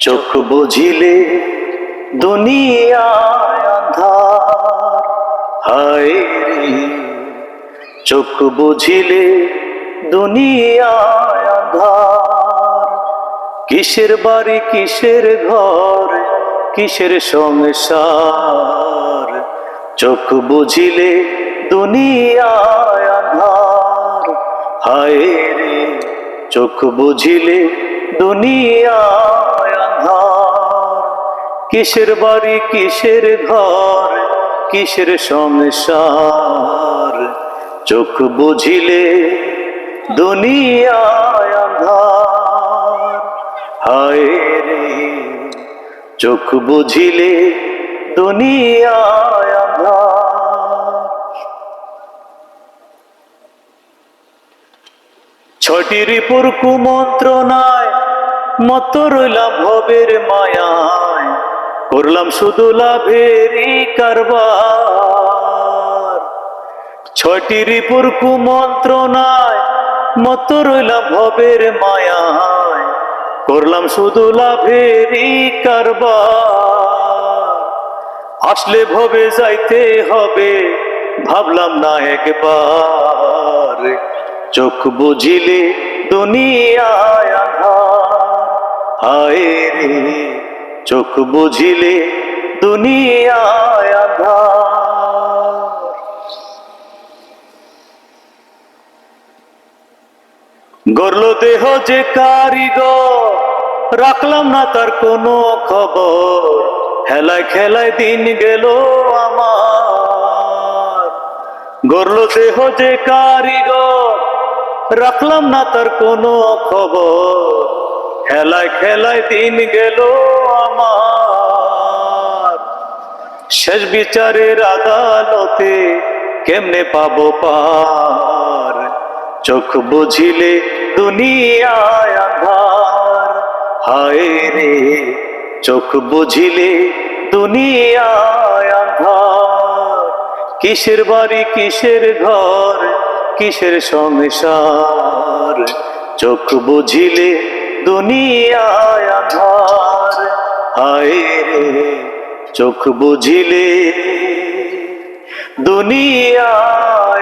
চোখ বুঝিলে দুনিয়ায় আঁধার, হায় রে চোখ বুঝিলে দুনিয়ায় আঁধার। কিসের বাড়ি কিসের ঘর কিসের সংসার, চোখ বুঝিলে দুনিয়ায় আঁধার, হায় রে চোখ বুঝিলে দুনিয়ায় আঁধার। কিসের বাড়ি কিসের ঘর কিসের সংসার, চোখ বুঝিলে দুনিয়ায় আঁধার, হায় রে চোখ বুঝিলে দুনিয়ায় আঁধার। ছটি রিপুর কুমন্ত্রণায় মত রইলাম ভবের মায়ায়, করলাম শুধু লাভেরই কারবার। ছটি রিপুর কুমন্ত্রণায় মত রইলাম ভবের মায়ায়, করলাম শুধু লাভেরই কারবার। আসলে ভবে যাইতে হবে ভাবলাম না একবার, চোখ বুঝিলে দুনিয়ায় আঁধার, হায় রে চোখ বুঝিলে দুনিয়ায় আঁধার। গড়ল দেহ যে কারিগর, রাখলাম না তার কোনো খবর, হেলায় খেলায় দিন গেল আমার। গড়ল দেহ যে কারিগর, রাখলাম না তার কোনো খবর, হেলায় খেলায় দিন গেল আমার। শেষ বিচারের আদালতে কেমনে পাবো পার, চোখ বুঝিলে দুনিয়ায় আঁধার, হায় রে চোখ বুঝিলে দুনিয়ায় আঁধার। কিসের বাড়ি কিসের ঘর কিসের সংসার, চোখ বুঝিলে দুনিয়ায় আঁধার, হায় রে চোখ বুঝিলে দুনিয়ায়